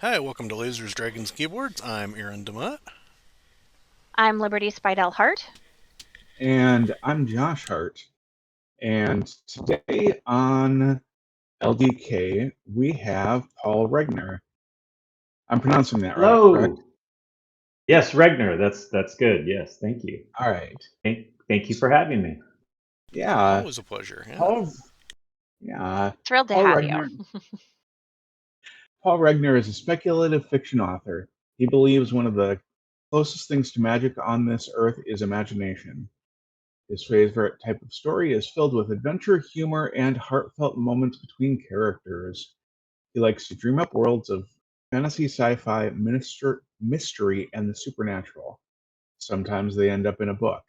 Hi, welcome to Lasers, Dragons, Keyboards. I'm Aaron DeMott. I'm Liberty Spidell Hart. And I'm Josh Hart. And today on LDK, we have Paul Regnier. I'm pronouncing that right, correct? Hello. Yes, Regner. That's good. Yes, thank you. All right. Thank you for having me. Yeah, Always a pleasure. Yeah. Paul. Yeah, Thrilled to Paul have you. Regnier. Paul Regnier is a speculative fiction author. He believes one of the closest things to magic on this earth is imagination. His favorite type of story is filled with adventure, humor, and heartfelt moments between characters. He likes to dream up worlds of fantasy, sci-fi, mystery, and the supernatural. Sometimes they end up in a book.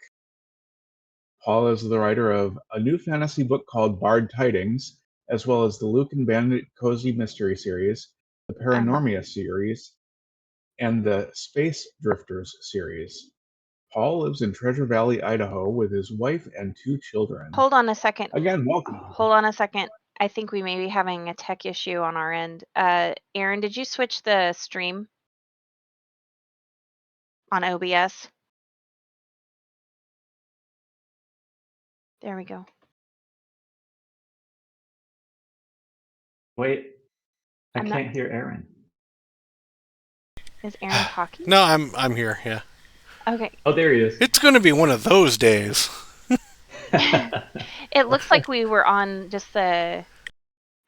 Paul is the writer of a new fantasy book called Bard Tidings, as well as the Luke and Bandit Cozy Mystery series, the Paranormia series, and the Space Drifters series. Paul lives in Treasure Valley, Idaho, with his wife and 2 children. Hold on a second. Again, welcome. Hold on a second. I think we may be having a tech issue on our end. Aaron, did you switch the stream on OBS? There we go. Wait, I I'm can't hear Aaron. Is Aaron talking? No, I'm here. Yeah. Okay. Oh, there he is. It's going to be one of those days. It looks like we were on just the.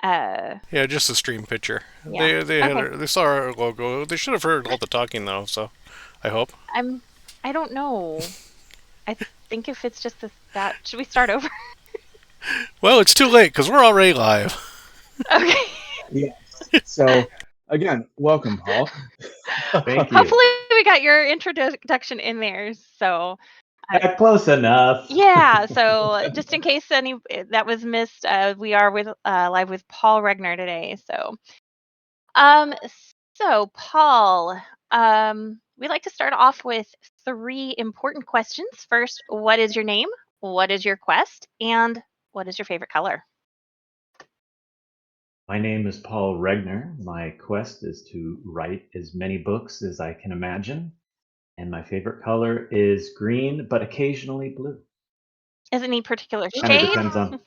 Yeah, just a stream picture. Yeah. They saw our logo. They should have heard all the talking though. So, I hope. I don't know. I think if it's just that, should we start over? Well, it's too late because we're already live. Okay. Yes. So, again, welcome, Paul. Thank you. Hopefully we got your introduction in there. So. Close enough. Yeah, so just in case any that was missed, we are with live with Paul Regner today. Um, so Paul, we like to start off with 3 important questions. First, what is your name? What is your quest? And what is your favorite color? My name is Paul Regner. My quest is to write as many books as I can imagine. And my favorite color is green, but occasionally blue. Is it any particular Kind of shade?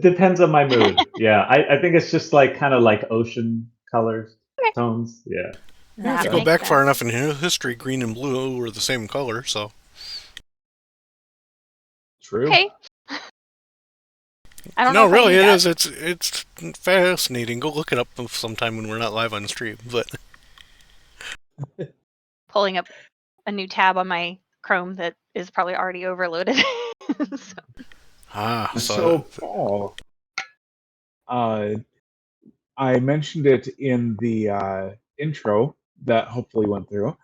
depends on my mood. Yeah, I think it's just like kind of like ocean colors, Okay. tones. Yeah. Yeah, if you go back far enough in history, green and blue were the same color. So. True. Okay. I don't know. No, really, it is. It's fascinating. Go look it up sometime when we're not live on stream. But Pulling up a new tab on my Chrome that is probably already overloaded. So Paul, I mentioned it in the intro that hopefully went through.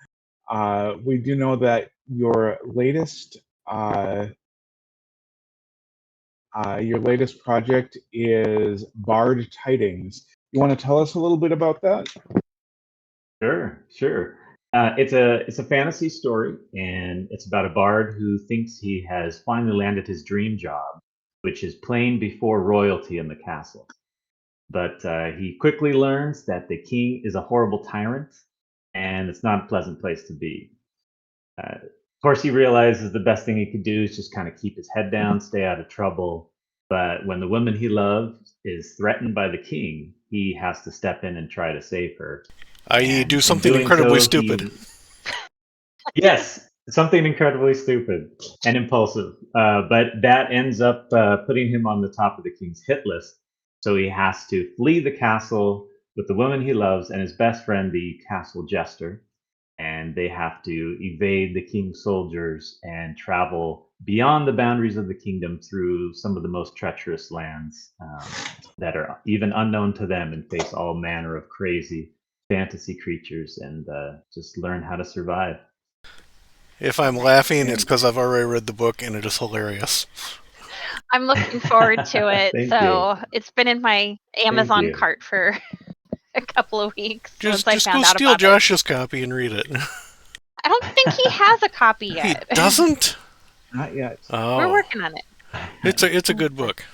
We do know that your latest project is Bard Tidings. You want to tell us a little bit about that? Sure. It's a fantasy story, and it's about a bard who thinks he has finally landed his dream job, which is playing before royalty in the castle. But he quickly learns that the king is a horrible tyrant, and it's not a pleasant place to be. Of course, he realizes the best thing he could do is just kind of keep his head down, stay out of trouble. But when the woman he loves is threatened by the king, he has to step in and try to save her. I.e., do something incredibly stupid. Yes, something incredibly stupid and impulsive. But that ends up putting him on the top of the king's hit list. So he has to flee the castle with the woman he loves and his best friend, the castle jester. And they have to evade the king's soldiers and travel beyond the boundaries of the kingdom through some of the most treacherous lands that are even unknown to them, and face all manner of crazy fantasy creatures and just learn how to survive. If I'm laughing, it's because I've already read the book and it is hilarious. I'm looking forward to it. It's been in my Amazon cart for a couple of weeks. Just go steal Josh's copy and read it. I don't think he has a copy yet. He doesn't? Not yet. Oh. We're working on it. It's a good book.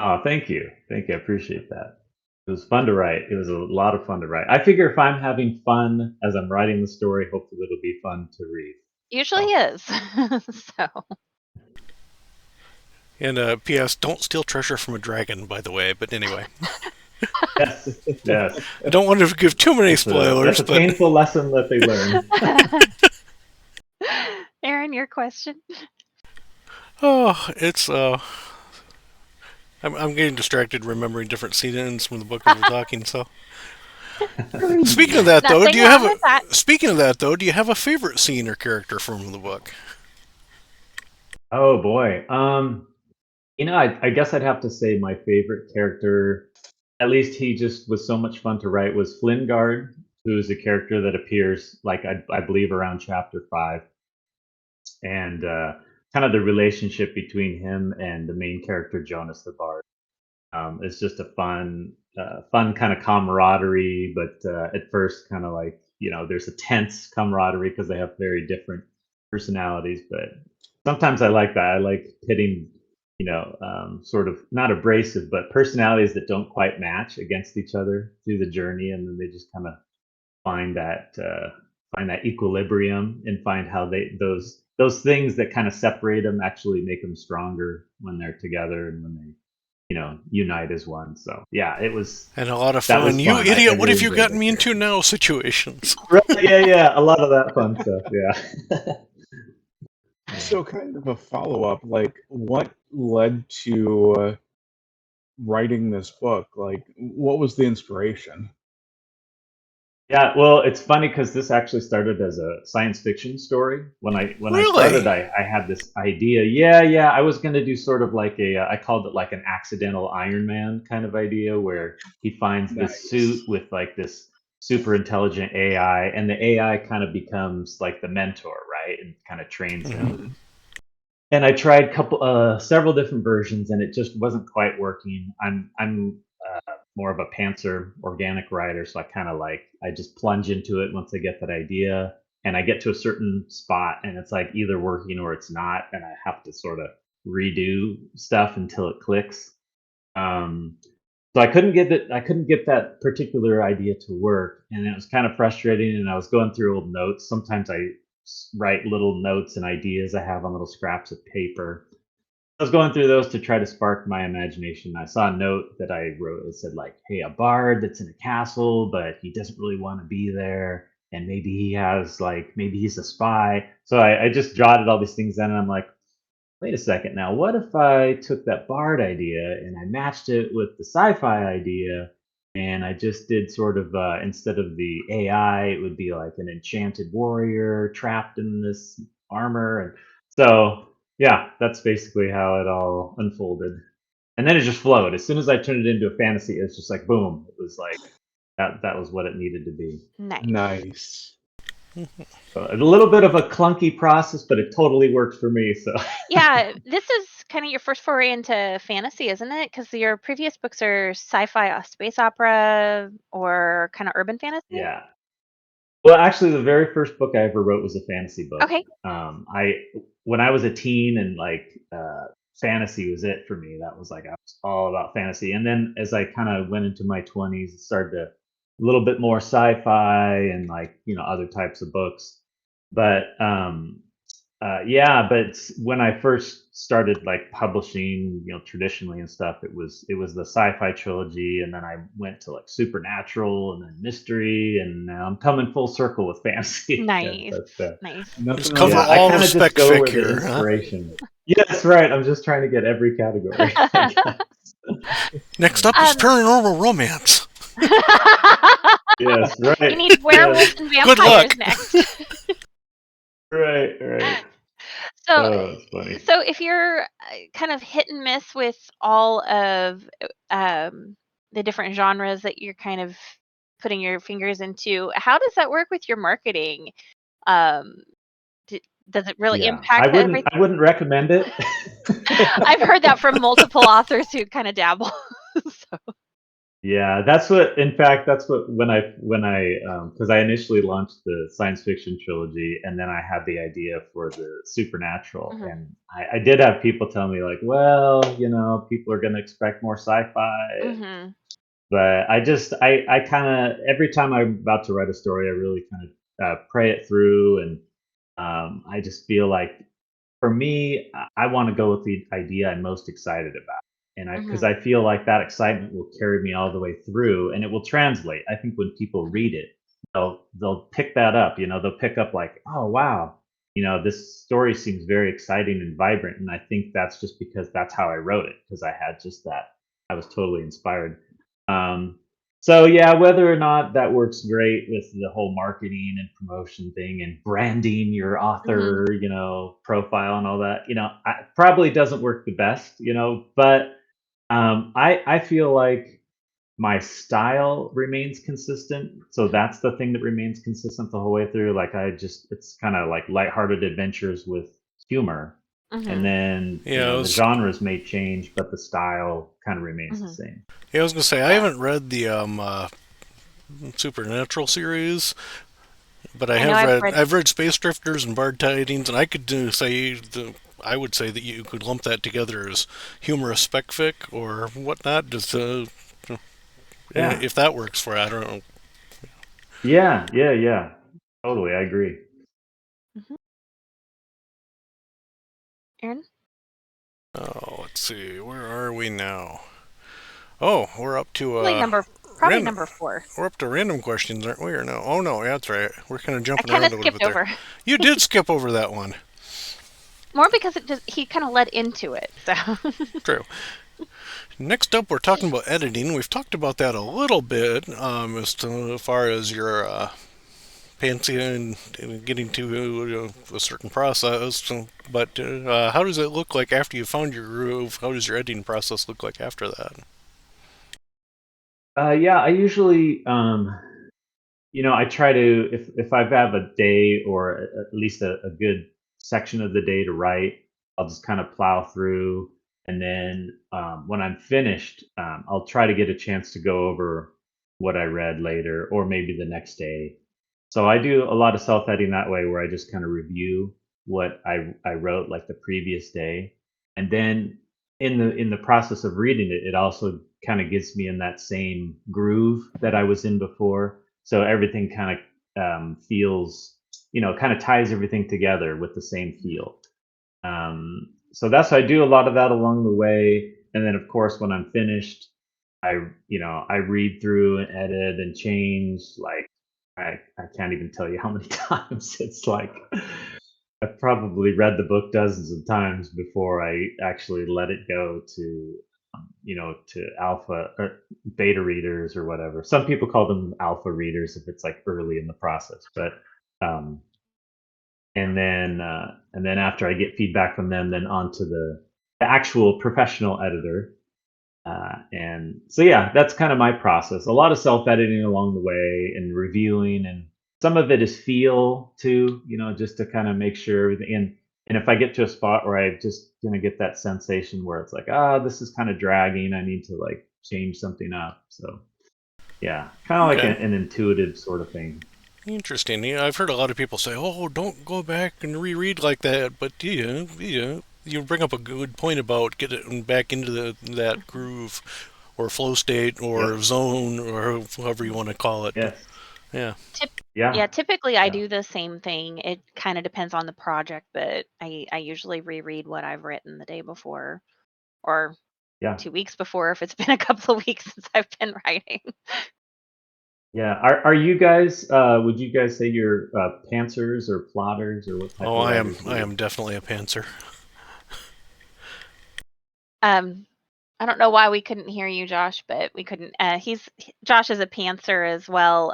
Oh, thank you. I appreciate that. It was fun to write. It was a lot of fun to write. I figure if I'm having fun as I'm writing the story, hopefully it'll be fun to read. Usually So, is. So And P.S. Don't steal treasure from a dragon, by the way. But anyway, yes, yes. I don't want to give too many That's spoilers, a but painful lesson that they learn. Aaron, your question. oh, it's I'm getting distracted remembering different scenes from the book as we're talking. So speaking of that, though, Nothing wrong with that. do you have a favorite scene or character from the book? Oh boy. I guess I'd have to say my favorite character, at least he just was so much fun to write, was Flingard, who's a character that appears like I believe around chapter 5, and kind of the relationship between him and the main character Jonas the Bard. It's just a fun kind of camaraderie, but at first kind of like there's a tense camaraderie because they have very different personalities. But sometimes I like that. I like pitting, sort of not abrasive, but personalities that don't quite match against each other through the journey, and then they just kind of find that equilibrium and find how those things that kind of separate them actually make them stronger when they're together and when they unite as one. So yeah, And a lot of that fun. was You fun. I idiot! What really have you enjoyed gotten that me into character. now? Situations. Right? Yeah, a lot of that fun stuff. Yeah. So, kind of a follow up, like, what led to writing this book? Like, what was the inspiration? Yeah, well, it's funny because this actually started as a science fiction story. When I started, Really? I had this idea. Yeah, I was going to do sort of like I called it like an accidental Iron Man kind of idea, where he finds this suit Nice. with like this super intelligent AI, and the AI kind of becomes like the mentor, right, and kind of trains him. Mm-hmm. Mhm. And I tried several different versions, and it just wasn't quite working. I'm more of a pantser organic writer, so I just plunge into it once I get that idea, and I get to a certain spot, and it's like either working or it's not, and I have to sort of redo stuff until it clicks. Um, so I couldn't get that particular idea to work, and it was kind of frustrating. And I was going through old notes. Sometimes I write little notes and ideas I have on little scraps of paper. I was going through those to try to spark my imagination. I saw a note that I wrote. It said like, "Hey, a bard that's in a castle, but he doesn't really want to be there, and maybe he's a spy." So I just jotted all these things down, and I'm like, wait a second now, what if I took that bard idea and I matched it with the sci-fi idea, and I just did sort of instead of the AI, it would be like an enchanted warrior trapped in this armor. And so yeah, that's basically how it all unfolded. And then it just flowed. As soon as I turned it into a fantasy, it's just like boom. It was like that was what it needed to be. Nice. Nice. So a little bit of a clunky process, but it totally worked for me. So Yeah, this is kind of your first foray into fantasy, isn't it? Because your previous books are sci-fi, space opera, or kind of urban fantasy. yeah. Well, actually, the very first book I ever wrote was a fantasy book. Okay. I when I was a teen and fantasy was it for me. That was like I was all about fantasy. And then as I kind of went into my 20s, it started to a little bit more sci-fi and other types of books. But yeah, but when I first started like publishing, traditionally and stuff, it was the sci-fi trilogy, and then I went to like supernatural and then mystery, and now I'm coming full circle with fantasy again. Nice. But Nice. Just Nothing cover wrong yeah, with I all kind the of just spec go fic where the here, huh? inspiration. Yes, right. I'm just trying to get every category. I guess. Next up is paranormal romance. Yes, You right. need werewolves Yes, and Good luck. vampires next. right. So, Oh, it's funny. so if you're kind of hit and miss with all of the different genres that you're kind of putting your fingers into, how does that work with your marketing? Um, does it really Yeah, I impact wouldn't. everything? I wouldn't recommend it. I've heard that from multiple authors who kind of dabble. So, Yeah, that's what. In fact, that's what because I initially launched the science fiction trilogy, and then I had the idea for the supernatural, mhm, and I did have people tell me like, well, people are going to expect more sci-fi. mhm. But I kind of, every time I'm about to write a story, I really kind of pray it through, and I just feel like, for me, I want to go with the idea I'm most excited about, and because Mhm. I feel like that excitement will carry me all the way through, and it will translate. I think when people Mhm. read it, they'll pick that up. They'll pick up like, oh wow, this story seems very exciting and vibrant, and I think that's just because that's how I wrote it, because I had just that. I was totally inspired. Um, so yeah, whether or not that works great with the whole marketing and promotion thing and branding your Mhm. author, profile and all that, probably doesn't work the best, but I feel like my style remains consistent. So Mhm. that's the thing that remains consistent the whole way through. Like it's kind of like lighthearted adventures with humor. And Mhm. then, Yeah, the genres may change, but the style kind of remains the Mhm. same. I was gonna say I Yeah. haven't read the Supernatural series, but I I know have I've read read. I've read Space Drifters and Bard Tidings, and I could I would say that you could lump that together as humorous spec-fic or whatnot. Just Yeah. if that works for you, I don't know. Yeah, yeah, yeah. Totally, I agree. Mhm. Aaron? Oh, let's see, where are we now? Oh, we're up to Probably random. number 4. We're up to random questions, aren't we? Or no? Oh no, yeah, that's right. We're kind of I jumping kind of around a little bit skipped there. over. You did skip over that one. More because he kind of led into it. So. True. Next up, we're talking about editing. We've talked about that a little bit as to, far as your fancy and getting to a certain process. But how does it look like after you found your groove? How does your editing process look like after that? Yeah, I usually, I try to, if I have a day or at least a good section of the day to write, I'll just kind of plow through, and then when I'm finished, I'll try to get a chance to go over what I read later, or maybe the next day. So I do a lot of self editing that way, where I just kind of review what I wrote like the previous day, and then in the process of reading it, it also kind of gets me in that same groove that I was in before. So everything kind of feels, kind of ties everything together with the same feel. So that's I do a lot of that along the way, and then of course when I'm finished, I read through and edit and change. Like I can't even tell you how many times. It's like I've probably read the book dozens of times before I actually let it go to to alpha or beta readers or whatever. Some people call them alpha readers if it's like early in the process, but um, and then after I get feedback from them, then on to the actual professional editor. And so yeah, that's kind of my process. A lot of self editing along the way and reviewing, and some of it is feel too, just to kind of make sure everything. And if I get to a spot where I just gonna get that sensation where it's like, this is kind of dragging, I need to like change something up. So yeah, kind of like Okay. an intuitive sort of thing. Interesting. Yeah, I've heard a lot of people say, "Oh, don't go back and reread like that." But you bring up a good point about getting back into that Mhm. groove, or flow state, or Yep. zone, or however you want to call it. Yes. Yeah. Tip Yeah. Yeah, typically I Yeah. do the same thing. It kind of depends on the project, but I usually reread what I've written the day before or Yeah. 2 weeks before if it's been a couple of weeks since I've been writing. Yeah. Are you guys? Would you guys say you're pantsers or plotters, or what type Oh, of I am. writers are I you? am definitely a pantser. Um, I don't know why we couldn't hear you, Josh, but we couldn't. Josh is a pantser as well.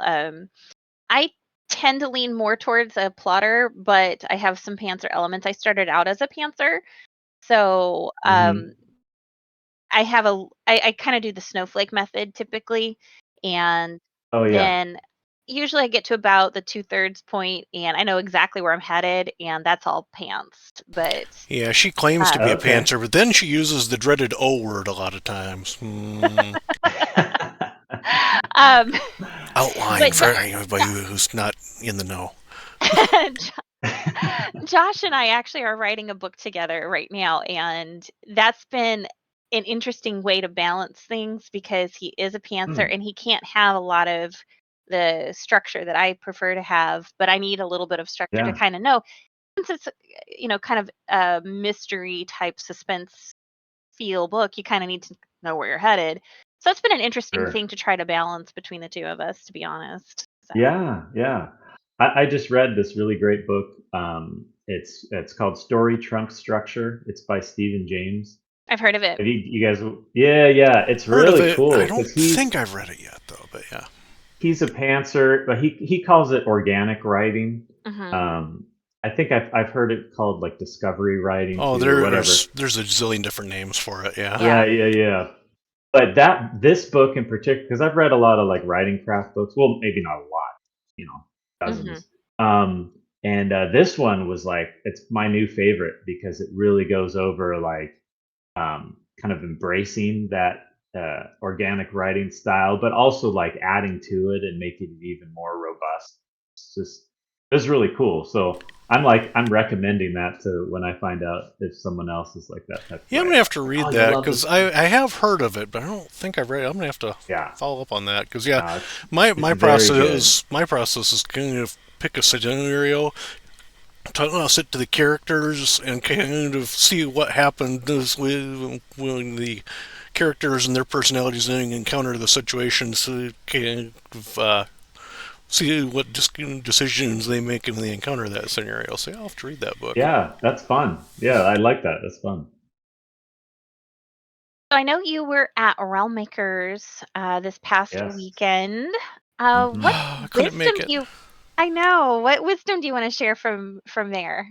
I tend to lean more towards a plotter, but I have some pantser elements. I started out as a pantser, so Hmm. I kind of do the snowflake method typically, and Oh yeah. then usually I get to about the 2/3 point, and I know exactly where I'm headed, and that's all pantsed. But Yeah, she claims to um, be a Okay. pantser, but then she uses the dreaded O word a lot of times. um, Outline but for anybody who's not in the know. Josh and I actually are writing a book together right now, and that's been an interesting way to balance things because he is a pantser and he can't have a lot of the structure that I prefer to have, but I need a little bit of structure to Yeah. kind of know. Since it's kind of a mystery type suspense feel book, you kind of need to know where you're headed. So it's been an interesting Sure. thing to try to balance between the two of us, to be honest. So, Yeah. I just read this really great book. It's called Story Trunk Structure. It's by Stephen James. I've heard of it. Have you guys? Yeah. It's Heard of really it. I cool don't because think I've read it yet, though, but yeah. he's a pantser, but he calls it organic writing. Hmm. I think I've heard it called like discovery writing Oh, too, or whatever. there's a zillion different names for it, yeah. Yeah. Yeah. But this book in particular, because I've read a lot of like writing craft books. Well, maybe not a lot, Hmm. dozens. And this one was like it's my new favorite because it really goes over like kind of embracing that organic writing style, but also like adding to it and making it even more robust. It was really cool. So I'm recommending that to when I find out if someone else is like that type of Yeah, I'm writer. gonna have to Like, read oh, you'll that love because this. I have heard of it, but I don't think I've read it. I'm gonna have to Yeah, follow up on that because yeah, uh, my it's my very good. process is kind of pick a scenario, sit to the characters, and kind of see what happens with when the characters and their personalities and encounter the situations. So kind of see what decisions they make when they encounter that scenario. So yeah, I'll have to read that book. Yeah, that's fun. Yeah, I like that. That's fun. So I know you were at Realm Makers this past Yes. weekend. Hmm. What I couldn't wisdom make do it. you? I know. What wisdom do you want to share from there?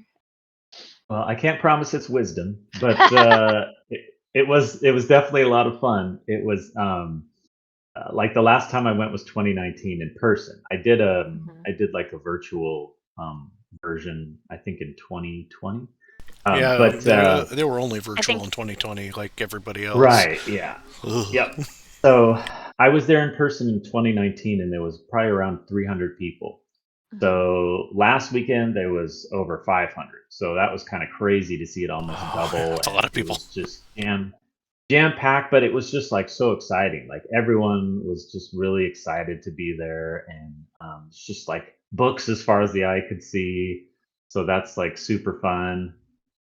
Well, I can't promise it's wisdom, but it was definitely a lot of fun. It was like the last time I went was 2019 in person. Hmm. I did like a virtual version I think in 2020. Yeah, But they were only I virtual think. in 2020, like everybody else. right, yeah, Ugh. yep. So I was there in person in 2019, and there was probably around 300 people. Mhm. So last weekend there was over 500. So that was kind of crazy to see it almost Oh, double, that's a lot and of it people. was just jam packed. But it was just like so exciting. Like everyone was just really excited to be there, and it's just like books as far as the eye could see. So that's like super fun.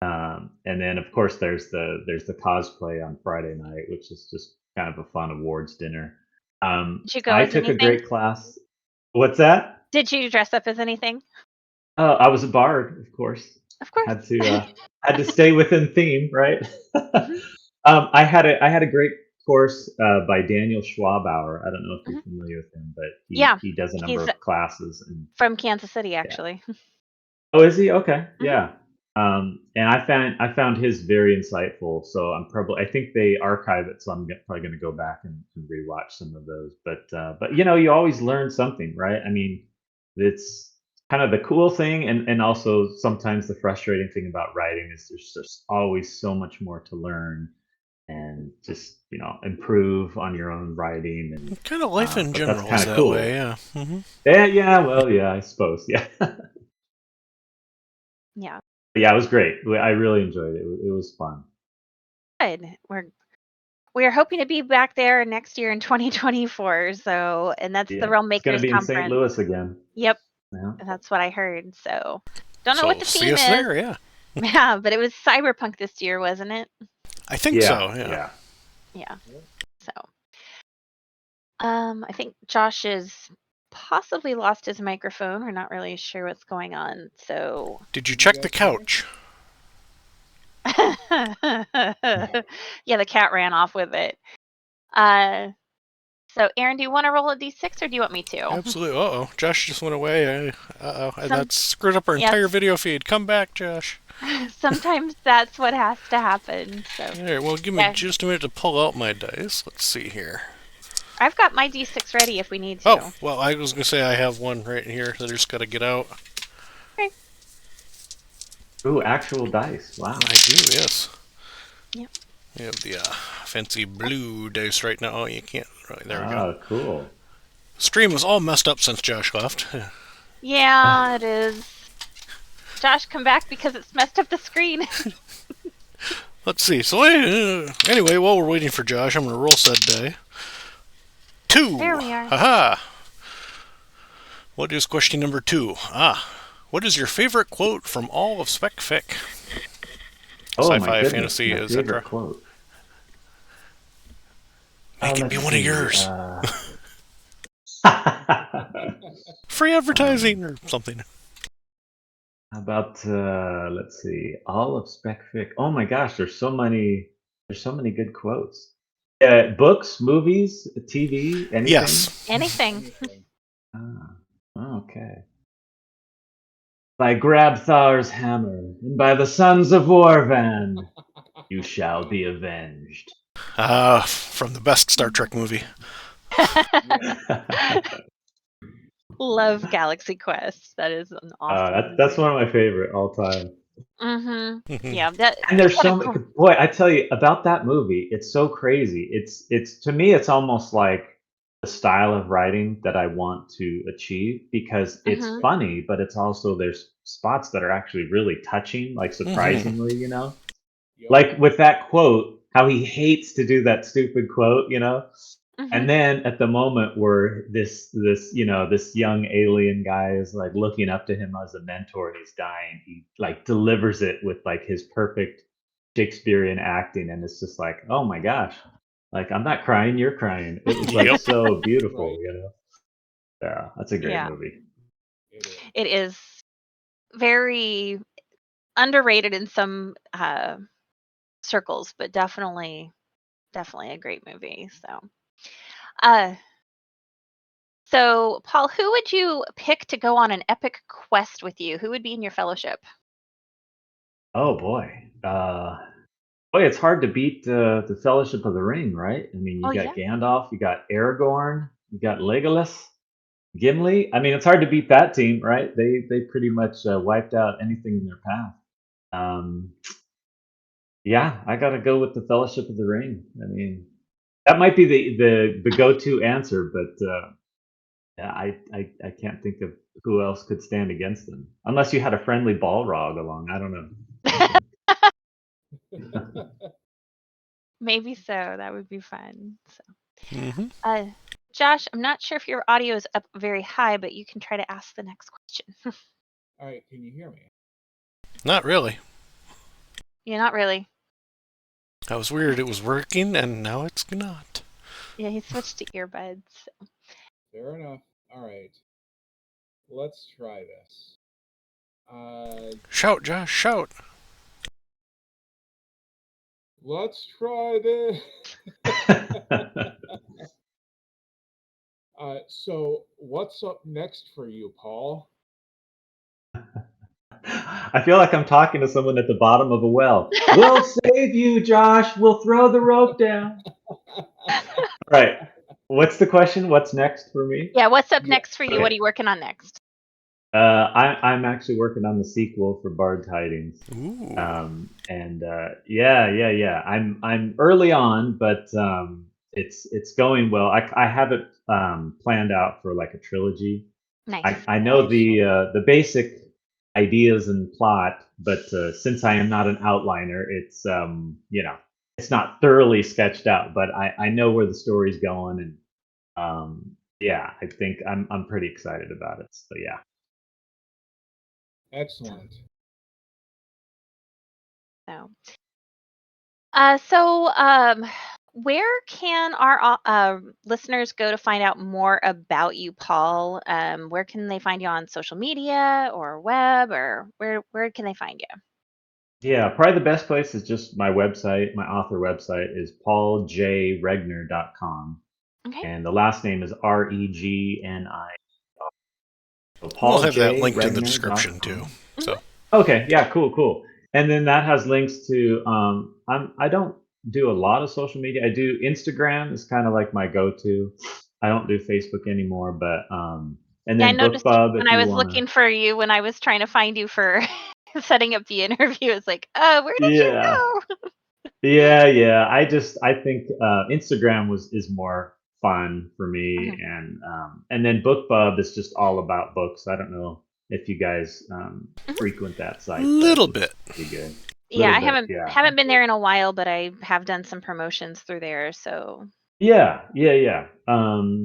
And then of course there's the cosplay on Friday night, which is just kind of a fun awards dinner. Did you go I as took a anything? great class. What's that? Did you dress up as anything? Oh, I was a bard, of course. Of course. Had to stay within theme, right? Hmm. I had a great course by Daniel Schwabauer. I don't know if Hmm. you're familiar with him, but he Yeah, he does a number he's of classes and from Kansas City, yeah. actually. Oh, is he? Okay, Hmm. yeah. And I found his very insightful. So I think they archive it, so probably going to go back and rewatch some of those. But you always learn something, right? I mean, it's kind of the cool thing, and also sometimes the frustrating thing about writing is there's just always so much more to learn and just improve on your own writing, and Kind of life in but that's general is kind of that way, cool. yeah. Yeah, well, yeah, I suppose, yeah. Yeah, Yeah, it was great. I really enjoyed it. It was fun. good. We're hoping to be back there next year in 2024. So, and that's the Yeah, Realm it's going Makers to be in St. Conference. Louis again. Yep, Yeah. that's what I heard. So, don't know what So the see theme us is. there, yeah. Yeah, but it was cyberpunk this year, wasn't it? I think Yeah, so, yeah. yeah. Yeah. So, I think Josh has possibly lost his microphone. We're not really sure what's going on. So, Did you check the couch? yeah, the cat ran off with it. Uh, so Aaron, do you want to roll a d6 or do you want me to? Absolutely. Uh-oh. Josh just went away. Uh-oh. And Some that screwed up our Yes, entire video feed. Come back, Josh. sometimes that's what has to happen. So, All right, well, give me yeah, just a minute to pull out my dice. Let's see here. I've got my d6 ready if we need Oh, to. well, I was going to say I have one right here that I just got to get out. Okay. Ooh, actual dice. Wow. I do, yes. Yep. We have the fancy blue dice right now. Oh, you can't. Right, there we go. Oh, cool. Stream is all messed up since Josh left. Yeah, it is. Josh, come back because it's messed up the screen. Let's see. So anyway, while we're waiting for Josh, I'm going to roll said die. 2. There we are. Haha. What is question number 2? What is your favorite quote from all of spec-fic? Oh my Sci-fi, goodness, fantasy, my etc. favorite quote. Make it be Let's one see, of yours. How Free advertising or something. about let's see, all of spec-fic. Oh my gosh, there's so many good quotes. Books, movies, TV, anything? Yes. Anything. Ah, okay. By Grabthar's hammer, and by the sons of Warvan, you shall be avenged. From the best Star Trek movie. Love Galaxy Quest. That is an awesome. That's one of my favorite all time. Yeah, that. And there's what a so many. Boy, I tell you about that movie. It's so crazy. It's to me, it's almost like the style of writing that I want to achieve because it's funny, but it's also there's spots that are actually really touching, like surprisingly, like with that quote, how he hates to do that stupid quote, and then at the moment where this this young alien guy is like looking up to him as a mentor and he's dying, he like delivers it with like his perfect Shakespearean acting, and it's just like, oh my gosh, like I'm not crying, you're crying. It was like Yep. so beautiful, Yeah, that's a great movie. It is very underrated in some circles, but definitely a great movie. So Paul, who would you pick to go on an epic quest with you? Who would be in your fellowship? Oh boy. Boy, it's hard to beat the Fellowship of the Ring, right? I mean, you got Gandalf, you got Aragorn, you got Legolas, Gimli. I mean, it's hard to beat that team, right? They pretty much wiped out anything in their path. Yeah, I got to go with the Fellowship of the Ring. I mean, that might be the go-to answer, but yeah, I can't think of who else could stand against them, unless you had a friendly Balrog along. I don't know. Maybe so. That would be fun. Mm-hmm. Josh, I'm not sure if your audio is up very high, but you can try to ask the next question. All right, can you hear me? Not really. Yeah, not really. That was weird. It was working, and now it's not. Yeah, he switched to earbuds. Fair enough. All right. Let's try this. Shout, Josh, shout. Let's try this. So, what's up next for you, Paul? I feel like I'm talking to someone at the bottom of a well. We'll save you, Josh. We'll throw the rope down. Right. What's the question? What's next for me? Yeah, what's up next for you? What are you working on next? I'm actually working on the sequel for Bard Tidings. Ooh. And yeah. I'm early on, but it's going well. I have it planned out for like a trilogy. Nice. I know the basic ideas and plot, but since I am not an outliner, it's it's not thoroughly sketched out, but I know where the story's going, and yeah, I think I'm pretty excited about it. So yeah. Excellent. Where can our listeners go to find out more about you, Paul? Where can they find you on social media or web, or where can they find you? Yeah, probably the best place is just my website. My author website is pauljregner.com. Okay. And the last name is Regni. So We'll have that linked in the description too. So okay, yeah, cool. And then that has links to I don't do a lot of social media. I do Instagram is kind of like my go-to. I don't do Facebook anymore, but and then I noticed BookBub when if I you was want. looking for you, when I was trying to find you for setting up the interview, it's like, where did you go? Yeah. I think Instagram is more fun for me, and then BookBub is just all about books. I don't know if you guys frequent that site. Little bit. Pretty good. Yeah, I bit, haven't yeah. haven't been there in a while, but I have done some promotions through there. So Yeah.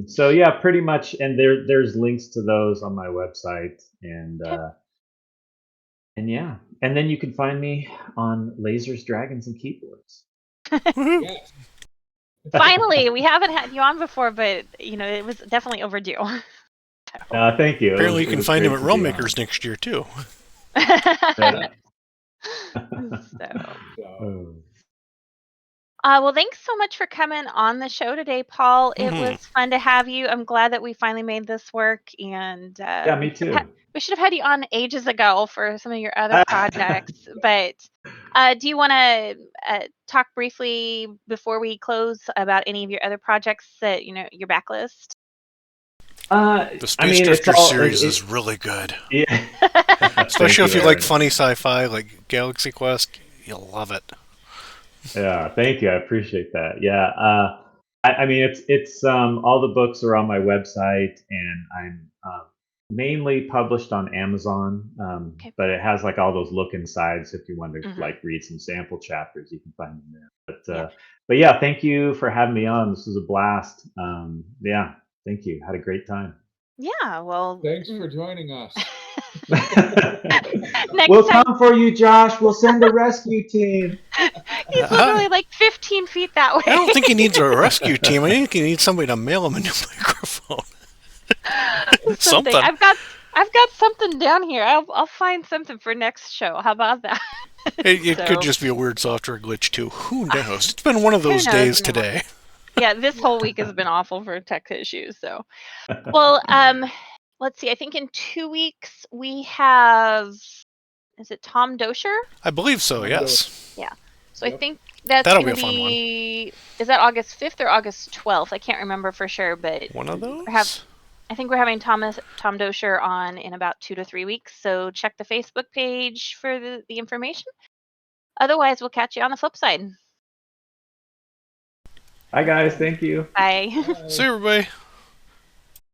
So yeah, pretty much, and there's links to those on my website, okay. and yeah, and then you can find me on Lasers, Dragons, and Keyboards. Woohoo. Yes. Finally, we haven't had you on before, but it was definitely overdue. Thank you. Apparently, you It can was find him great at to be Realmakers on. next year too. Yeah. So, So, well, thanks so much for coming on the show today, Paul. It was fun to have you. I'm glad that we finally made this work, and Yeah, me too. we should have had you on ages ago for some of your other projects. But do you want to talk briefly before we close about any of your other projects that your backlist? The I Space mean, it's Drifters all series is really good. yeah. Thank Especially you, if you like Aaron. funny sci-fi like Galaxy Quest, you'll love it. Yeah, thank you. I appreciate that. Yeah, I mean, it's all the books are on my website, and I'm mainly published on Amazon, Okay. but it has like all those look insides. If you want to Mhm. like read some sample chapters, you can find them there. Yeah. But yeah, thank you for having me on. This was a blast. Yeah, thank you. Had a great time. Yeah. Well, thanks for joining us. next We'll time come for you, Josh. We'll send a rescue team. he's literally like 15 feet that way. I don't think he needs a rescue team. I think he needs somebody to mail him a new microphone. Something. Something. I've got something down here. I'll find something for next show. How about that? It could So, just be a weird software glitch too. Who knows? It's been one of who those knows days anymore? today. Yeah, this whole week has been awful for tech issues. So, well, let's see. I think in 2 weeks we have. Is it Tom Dosher? I believe so. Tom Yes. Yeah. So I Yep. think that's That'll going be to a fun one. be. Is that August 5th or August 12th? I can't remember for sure, but One of I think we're having Tom Dosher on in about 2 to 3 weeks. So check the Facebook page for the information. Otherwise, we'll catch you on the flip side. Hi guys, thank you. Bye. See you, everybody.